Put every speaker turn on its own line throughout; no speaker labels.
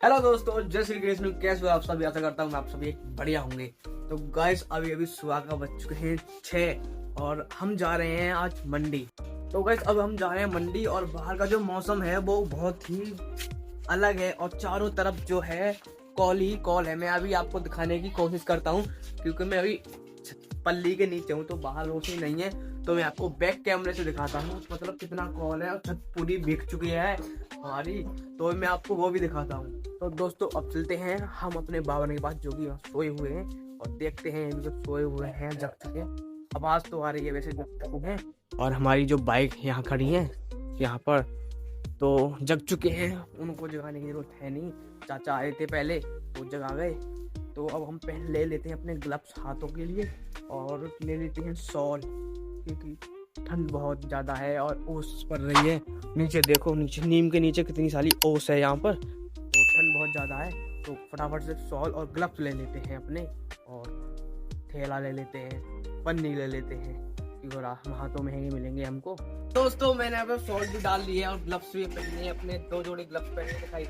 Hello दोस्तों, जय श्री कृष्ण। कैसे हो आप सभी? आशा करता हूँ आप सभी बढ़िया होंगे। तो गाइस अभी सुबह का बज चुके हैं 6 और हम जा रहे हैं आज मंडी। तो गाइस अब हम जा रहे हैं मंडी और बाहर का जो मौसम है वो बहुत ही अलग है और चारों तरफ जो है कॉल ही कॉल है। मैं अभी आपको दिखाने की कोशिश करता हूँ क्योंकि मैं अभी पल्ली के नीचे हूँ तो बाहर रोशनी नहीं है, तो मैं आपको बैक कैमरे से दिखाता हूँ मतलब कितना कॉल है और छत पूरी भीग चुकी है हमारी, तो मैं आपको वो भी दिखाता हूँ। तो दोस्तों अब चलते हैं हम अपने बाबा के पास जो कि सोए हुए हैं और देखते हैं अभी जब सोए हुए हैं जग चुके। आवाज तो आ रही है वैसे जग चुके हैं और हमारी जो बाइक यहाँ खड़ी है यहाँ पर तो जग चुके हैं, उनको जगाने की जरूरत है नहीं। चाचा आए थे पहले वो जगा गए। तो अब हम पहले ले लेते हैं अपने ग्लव्स हाथों के लिए और ले लेते हैं शॉल क्योंकि ठंड बहुत ज़्यादा है और ओस पड़ रही है। नीचे देखो, नीचे नीम के नीचे कितनी सारी ओस है यहाँ पर, तो ठंड बहुत ज़्यादा है। तो फटाफट से शॉल और ग्लव्स ले लेते हैं अपने और थैला ले लेते हैं, पन्नी ले लेते हैं क्योंकि हम हाथों महंगे मिलेंगे हमको। दोस्तों मैंने यहाँ पे शॉल भी डाल ली है और ग्लव्स भी पहने हैं, अपने 2 जोड़ी ग्लव्स पहने दिखाई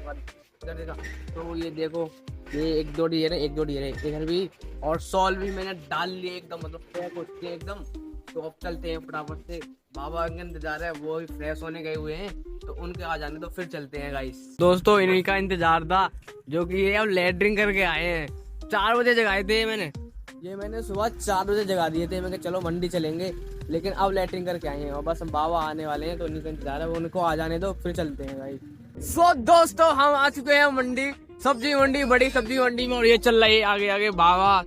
इधर देखा। तो ये देखो, ये एक जोड़ी है ना, एक जोड़ी है इधर भी, और शॉल भी मैंने डाल लिए एकदम मतलब पैक होती है एकदम। तो अब चलते हैं फटाफट से, बाबा का इंतजार है, वो भी फ्रेश होने गए हुए हैं तो उनके आ जाने तो फिर चलते हैं गाइस। दोस्तों इन्हीं का इंतजार था जो कि ये अब लेटरिंग करके आए हैं। 4 बजे जगाए थे मैंने सुबह 4 बजे जगा दिए थे। मैं चलो मंडी चलेंगे, लेकिन अब लेटरिंग करके आए हैं और बस बाबा आने वाले हैं तो उन्हीं का इंतजार है, उनको आ जाने दो फिर चलते हैं गाइस। सो दोस्तों हम आ चुके हैं मंडी, सब्जी मंडी, बड़ी सब्जी मंडी में, और ये चल रही है आगे आगे बाबा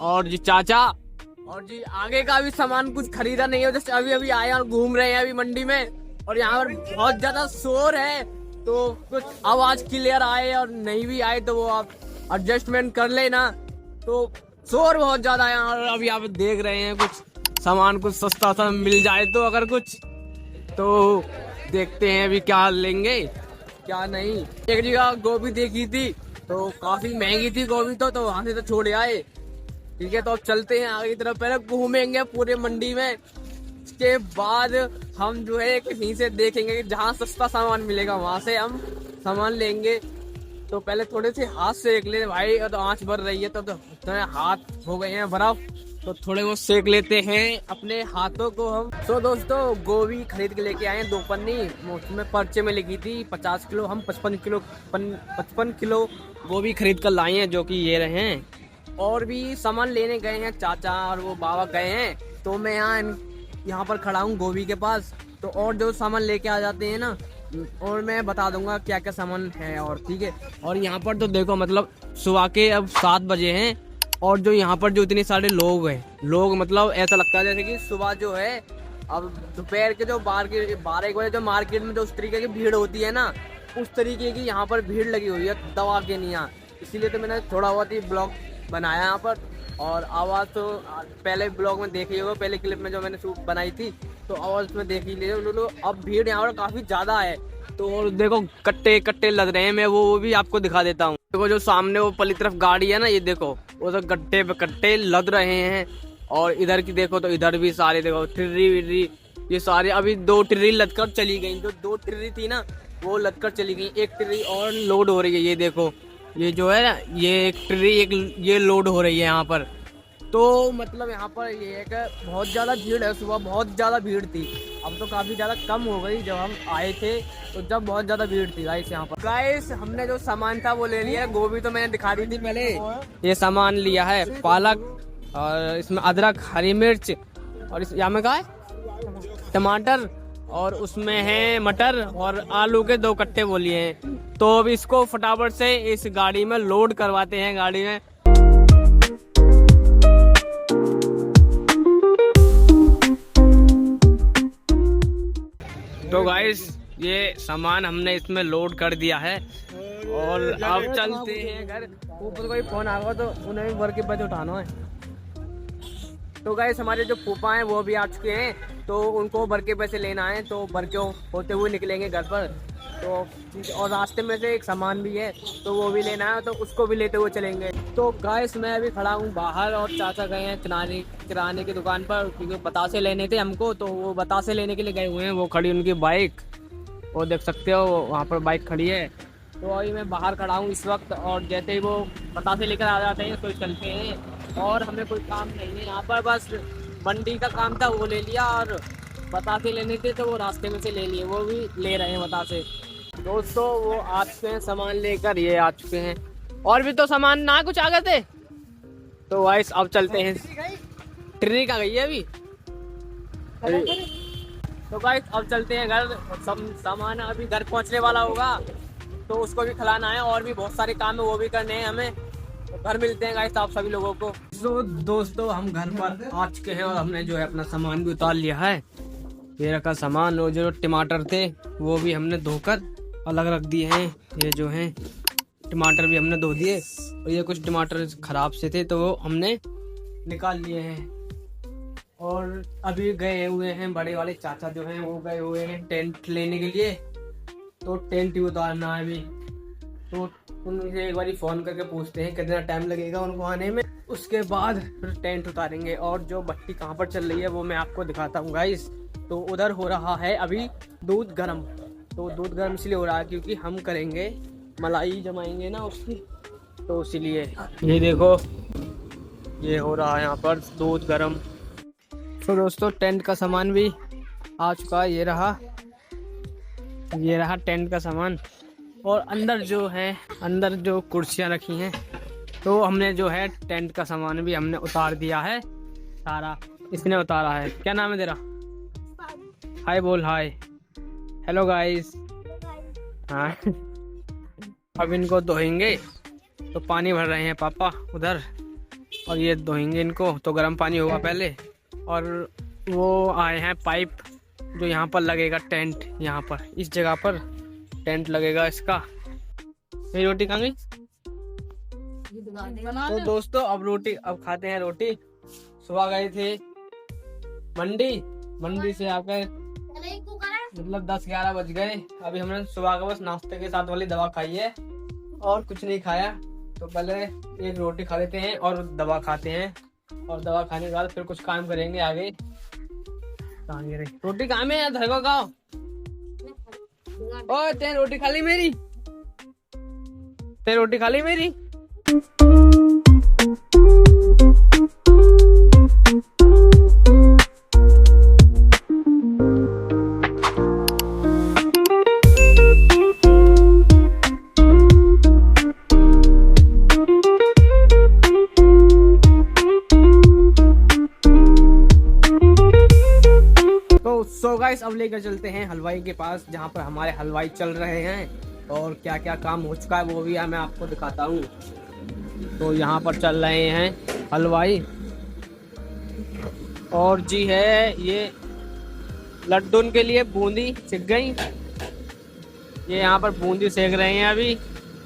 और जी चाचा, और जी आगे का भी सामान कुछ खरीदा नहीं है, जैसे अभी अभी आए और घूम रहे हैं अभी मंडी में। और यहाँ पर बहुत ज्यादा शोर है तो कुछ आवाज क्लियर आए और नहीं भी आए तो वो आप एडजस्टमेंट कर लेना। तो शोर बहुत ज्यादा है और अभी आप देख रहे हैं कुछ सामान कुछ सस्ता सा मिल जाए तो अगर कुछ तो देखते हैं अभी क्या लेंगे क्या नहीं। एक जगह गोभी देखी थी तो काफी महंगी थी गोभी, तो वहां से तो छोड़ आए। ठीक है तो अब चलते हैं आगे की तरफ, पहले घूमेंगे पूरे मंडी में, इसके बाद हम जो है कहीं से देखेंगे कि जहाँ सस्ता सामान मिलेगा वहां से हम सामान लेंगे। तो पहले थोड़े से हाथ सेक ले भाई, और तो आँच भर रही है तो हाथ हो गए हैं बर्फ, तो थोड़े वो सेक लेते हैं अपने हाथों को हम। तो दोस्तों गोभी खरीद के लेके आए हैं 2 पन्नी, उसमें पर्चे में लिखी थी 50 किलो, हम 55 किलो गोभी खरीद कर लाए हैं जो कि ये रहे हैं। और भी सामान लेने गए हैं चाचा और वो बाबा गए हैं, तो मैं यहाँ पर खड़ा हूँ गोभी के पास। तो और जो सामान लेके आ जाते हैं ना, और मैं बता दूंगा क्या क्या सामान है और ठीक है। और यहाँ पर तो देखो मतलब सुबह के अब 7 बजे हैं और जो यहाँ पर जो इतने सारे लोग मतलब ऐसा लगता है जैसे कि सुबह जो है अब दोपहर के जो 12-1 बजे जो मार्केट में जो उस तरीके की भीड़ होती है ना, उस तरीके की यहाँ पर भीड़ लगी हुई है दवा के नहीं। इसीलिए तो मैंने थोड़ा बहुत ही ब्लॉग बनाया यहाँ पर, और आवाज़ तो पहले ब्लॉग में देख ही होगा, पहले क्लिप में जो मैंने शूट बनाई थी तो आवाज़ में देख ही लीजिए। अब भीड़ यहाँ पर काफ़ी ज़्यादा है तो देखो कट्टे कट्टे लग रहे हैं, मैं वो भी आपको दिखा देता हूँ। देखो जो सामने वो पली तरफ गाड़ी है ना, ये देखो वो तो गट्टे पे कट्टे लद रहे हैं। और इधर की देखो तो इधर भी सारे देखो टिर्री विर्री, ये सारे अभी 2 टिर्री लदकर चली गई, जो 2 टिर्री थी ना वो लदकर चली गई, 1 टिर्री और लोड हो रही है। ये देखो ये जो है ना ये एक टिर्री ये लोड हो रही है यहाँ पर। तो मतलब यहाँ पर ये है कि बहुत ज़्यादा भीड़ है, सुबह बहुत ज़्यादा भीड़ थी, अब तो काफ़ी ज़्यादा कम हो गई। जब हम आए थे तो जब बहुत ज़्यादा भीड़ थी गाइस यहाँ पर। गाइस हमने जो सामान था वो ले लिया है, गोभी तो मैंने दिखा दी थी पहले, ये सामान लिया है पालक और इसमें अदरक, हरी मिर्च, और इस यहाँ में क्या है टमाटर, और उसमें है मटर और आलू के 2 कट्टे वो लिए हैं। तो अब इसको फटाफट से इस गाड़ी में लोड करवाते हैं गाड़ी में। तो गाइस ये सामान हमने इसमें लोड कर दिया है और अब चलते हैं घर। ऊपर कोई फोन आ गया तो उन्हें भी वर्क के पैसे उठाना है। तो गाइस हमारे जो फूफा हैं वो भी आ चुके हैं, तो उनको भर के पैसे लेना है, तो भर के होते हुए निकलेंगे घर पर। तो और रास्ते में से एक सामान भी है तो वो भी लेना है, तो उसको भी लेते हुए चलेंगे। तो गाइस मैं अभी खड़ा हूँ बाहर और चाचा गए हैं किराने की दुकान पर क्योंकि बतासे लेने थे हमको, तो वो बतासे लेने के लिए गए हुए हैं। वो खड़ी उनकी बाइक, वो देख सकते हो वहाँ पर बाइक खड़ी है।
तो अभी मैं बाहर खड़ा हूँ इस वक्त, और जैसे ही वो बतासे लेकर आ जाते हैं तो चलते हैं। और हमें कोई काम नहीं है यहाँ पर, बस मंडी का काम था वो ले लिया, और बतासे लेने थे तो वो रास्ते में से ले लिए, वो भी ले रहे हैं बतासे। दोस्तों वो आ चुके हैं सामान लेकर, ये आ चुके हैं। और भी तो सामान ना कुछ आ गए थे। तो वाइस अब चलते हैं। ट्रेन का गई है अभी। तो गाइस अब चलते हैं घर। सब सामान अभी घर पहुंचने वाला होगा, तो उसको भी खिलाना है, और भी बहुत सारे काम है वो भी करने हैं हमें। तो घर मिलते हैं गाइस आप सभी लोगों को।
तो दोस्तों हम घर पर आ चुके हैं और हमने जो है अपना सामान भी उतार लिया है। ये रखा सामान, और जो टमाटर थे वो भी हमने धोकर अलग रख दिए हैं। ये जो हैं टमाटर भी हमने धो दिए, और ये कुछ टमाटर खराब से थे तो वो हमने निकाल लिए हैं। और अभी गए हुए हैं बड़े वाले चाचा जो हैं, वो गए हुए हैं टेंट लेने के लिए, तो टेंट ही उतारना है अभी। तो उनसे एक बार फोन करके पूछते हैं कितना टाइम लगेगा उनको आने में, उसके बाद फिर टेंट उतारेंगे। और जो भट्टी कहाँ पर चल रही है वो मैं आपको दिखाता हूँ गाइस। तो उधर हो रहा है अभी दूध गर्म। तो दूध गर्म इसलिए हो रहा है क्योंकि हम करेंगे मलाई जमाएंगे ना उसकी, तो इसीलिए। ये देखो ये हो रहा है यहाँ पर दूध गर्म। तो दोस्तों टेंट का सामान भी आ चुका है, ये रहा टेंट का सामान। और अंदर जो है, अंदर जो कुर्सियाँ रखी हैं, तो हमने जो है टेंट का सामान भी हमने उतार दिया है सारा। इसने उतारा है। क्या नाम है तेरा? हाय बोल, हाय, हेलो गाइस। हाँ अब इनको धोएंगे, तो पानी भर रहे हैं पापा उधर, और ये धोएंगे इनको। तो गर्म पानी होगा पहले, और वो आए हैं पाइप जो यहाँ पर लगेगा टेंट, यहाँ पर इस जगह पर टेंट लगेगा इसका। ये रोटी कहाँ गई? तो दोस्तों अब खाते हैं रोटी। सुबह गए थे मंडी से आकर मतलब 10-11 बज गए। अभी हमने सुबह का बस नाश्ते के साथ वाली दवा खाई है और कुछ नहीं खाया। तो पहले एक रोटी खा लेते हैं और दवा खाते हैं, और दवा खाने के बाद फिर कुछ काम करेंगे आगे। रोटी कहाँ में है? घर को खाओ। ओए तेरी रोटी खा ली मेरी? तेरी रोटी खा ली मेरी? सो गाइस अब लेकर चलते हैं हलवाई के पास, जहाँ पर हमारे हलवाई चल रहे हैं, और क्या क्या काम हो चुका है वो भी मैं आपको दिखाता हूँ। तो यहाँ पर चल रहे हैं हलवाई, और जी है ये लड्डू के लिए बूंदी सिक गई। ये यहाँ पर बूंदी सेक रहे हैं अभी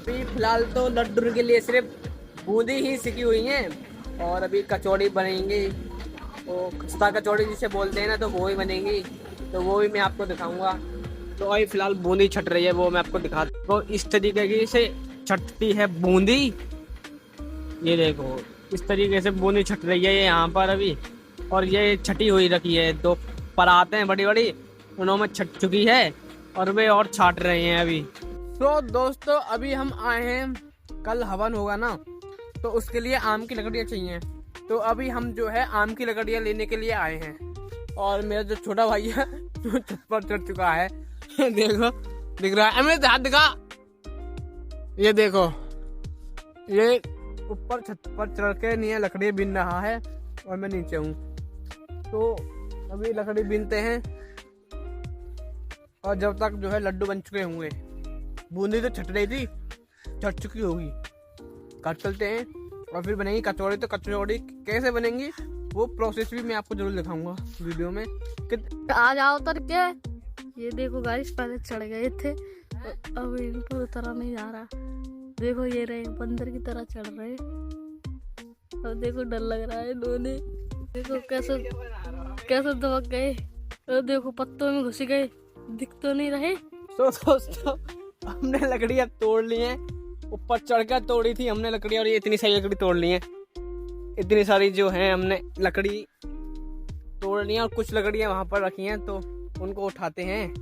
फिलहाल। तो लड्डू के लिए सिर्फ बूंदी ही सिकी हुई है, और अभी कचौड़ी बनेंगी। तो खस्ता कचौड़ी जिसे बोलते हैं ना, तो वो ही बनेंगी, तो वो भी मैं आपको दिखाऊंगा। तो अभी फिलहाल बूंदी छट रही है, वो मैं आपको दिखाता हूँ। तो इस तरीके की से छटती है बूंदी। ये देखो इस तरीके से बूंदी छट रही है यहाँ पर अभी, और ये छटी हुई रखी है। दो पराते हैं बड़ी बड़ी, उन्होंने छट चुकी है, और वे और छाट रहे हैं अभी। तो दोस्तों अभी हम आए हैं, कल हवन होगा ना, तो उसके लिए आम की लकड़ियाँ चाहिए। तो अभी हम जो है आम की लकड़ियाँ लेने के लिए आए हैं, और मेरा जो छोटा भाई है जो छत पर चढ़ चुका है देखो दिख रहा है, मेरे हाथ दिखा। ये देखो ये ऊपर छत पर चढ़ के नहीं लकड़ी बीन रहा है, और मैं नीचे हूँ। तो अभी लकड़ी बीनते हैं, और जब तक जो है लड्डू बन चुके होंगे। बूंदी तो छट रही थी, छट चुकी होगी। कट चलते हैं और फिर बनेगी कचौड़ी। तो कचौड़ी कैसे बनेंगी वो प्रोसेस भी मैं आपको जरूर दिखाऊंगा वीडियो में।
आ जाओ उतर के। ये देखो गाइस पहले चढ़ गए थे, अब इन पर उतरा नहीं जा रहा। देखो ये रहे बंदर की तरह चढ़ रहे। अब देखो डर लग रहा है दोनों। देखो कैसे दबक गए, और देखो पत्तों में घुस गए, दिख तो नहीं रहे।
तो दोस्तों हमने लकड़ियाँ तोड़ ली हैं, ऊपर चढ़कर तोड़ी थी हमने लकड़ियाँ, और ये इतनी सारी लकड़ी तोड़ ली है। इतनी सारी जो है हमने लकड़ी तोड़ ली है, और कुछ लकड़ियाँ वहां पर रखी हैं, तो उनको उठाते हैं।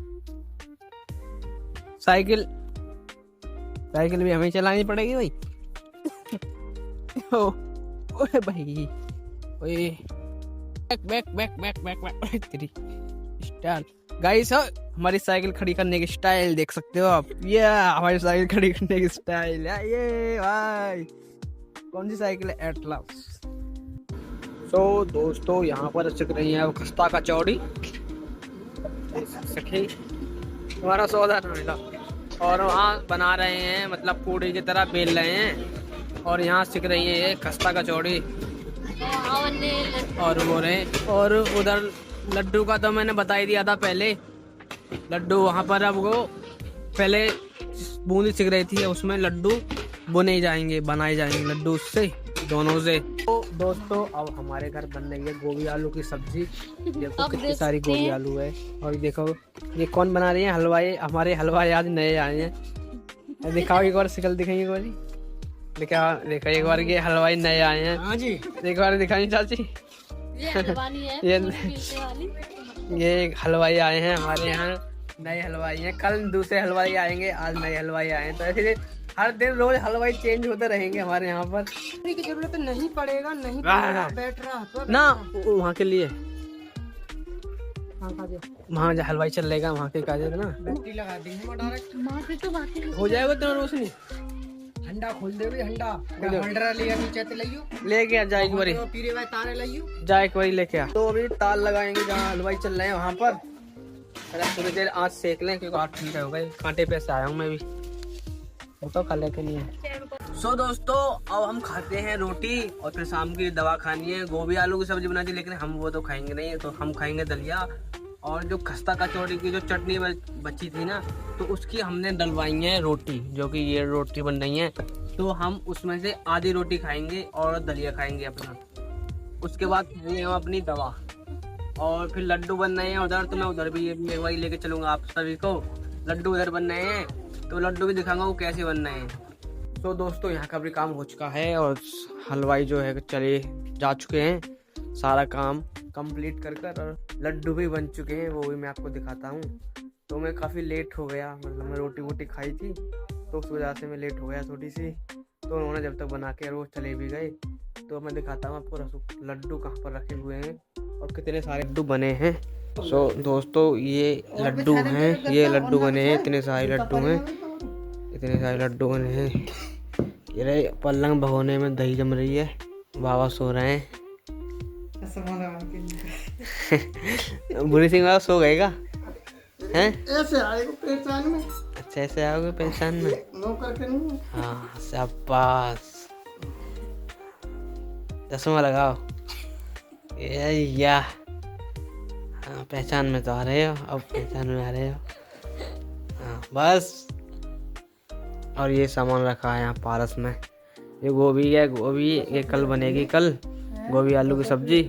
साइकिल
साइकिल भी हमें चलानी पड़ेगी भाई। ओए भाई, ओए बैक तेरी स्टाइल। गाइस हमारी साइकिल खड़ी करने की स्टाइल देख सकते हो आप। ये हमारी साइकिल खड़ी करने की स्टाइल है ये भाई। कौन सी साइकिल है? एटलस। सो दोस्तों यहाँ पर चल रही है खस्ता कचौड़ी। सखी हमारा सौदा न मिला और वहाँ बना रहे हैं, मतलब पूड़ी की तरह बेल रहे हैं और यहाँ सीख रही है ये खस्ता कचौड़ी और वो रहे। और उधर लड्डू का तो मैंने बता ही दिया था पहले। लड्डू वहाँ पर अब वो पहले बूंदी सीख रही थी, उसमें लड्डू बुने जाएंगे, बनाए जाएंगे लड्डू उससे, दोनों से। तो दोस्तों अब हमारे घर बन रही है गोभी आलू की सब्जी। देखो कितनी सारी गोभी आलू है। और देखो ये कौन बना रही है? हलवाई। हमारे हलवाई आज नए आए हैं। दिखाओ एक बार शिकल दिखाइए एक बार। देखा एक बार ये हलवाई नए आए हैं। हाँ जी, एक बार दिखाइए चाची। ये हलवाई आए हैं हमारे यहाँ, नए हलवाई हैं। कल दूसरे हलवाई आएंगे, आज नए हलवाई आए हैं। तो ऐसे हर दिन रोज हलवाई चेंज होते रहेंगे हमारे यहाँ पर।
की जरूरत नहीं पड़ेगा, नहीं पड़ेगा, बैठ रहा तो
ना वहाँ के लिए, वहाँ जो हलवाई चल रहेगा वहाँ के काजे ना
बैटरी लगा देंगे डायरेक्ट
हो जाएगा तेरा रोशनी।
हंडा खोल दे हंडा हंडरा लिया नीचे ते लियो,
लेके आ जा एक बारी,
पीरे भाई तारे लियो,
जा एक बारी लेके आ। तो अभी ताल लगाएंगे जहाँ हलवाई चल रहे हैं वहाँ पर। थोड़ी देर आँच सेक लें क्योंकि हाथ ठंडा हो गए। कांटे पे से आया हूँ मैं भी, तो खा लेते नहीं है। सो दोस्तों अब हम खाते हैं रोटी और फिर शाम की दवा खानी है। गोभी आलू की सब्जी बनाई थी लेकिन हम वो तो खाएंगे नहीं, तो हम खाएंगे दलिया। और जो खस्ता कचौड़ी की जो चटनी बची थी ना, तो उसकी हमने डलवाई है रोटी, जो कि ये रोटी बन रही है। तो हम उसमें से आधी रोटी खाएंगे और दलिया खाएंगे अपना। उसके बाद खाएंगे हम अपनी दवा। और फिर लड्डू बन रहे हैं उधर, तो मैं उधर भी एक बार लेके चलूँगा आप सभी को। लड्डू उधर बन रहे हैं तो लड्डू भी दिखाऊंगा वो कैसे बन रहे हैं। तो दोस्तों यहाँ का भी काम हो चुका है और हलवाई जो है चले जा चुके हैं सारा काम कंप्लीट कर कर, और लड्डू भी बन चुके हैं, वो भी मैं आपको दिखाता हूँ। तो मैं काफ़ी लेट हो गया, मतलब मैं रोटी वोटी खाई थी तो उस वजह से मैं लेट हो गया थोड़ी सी। तो उन्होंने जब तक बना के वो चले भी गए, तो मैं दिखाता हूँ आपको लड्डू कहाँ पर रखे हुए हैं और कितने सारे लड्डू बने हैं। सो दोस्तों ये लड्डू हैं, ये लड्डू बने हैं, इतने सारे लड्डू हैं, इतने सारे लड्डू बने हैं। ये रहे पलंग भगोने में दही जम रही है, बाबा सो रहे हैं। बुरी सिंह वाला सो गएगा हैं?
ऐसे आएगा पहचान में।
अच्छा ऐसे आओगे पहचान में?
नौकर के नहीं।
हाँ शाबाश, चश्मा लगाओ। या हाँ पहचान में तो आ रहे हो, अब पहचान में आ रहे हो। हाँ बस। और ये सामान रखा है यहाँ पारस में। ये गोभी है, गोभी ये कल बनेगी, कल गोभी आलू की सब्जी।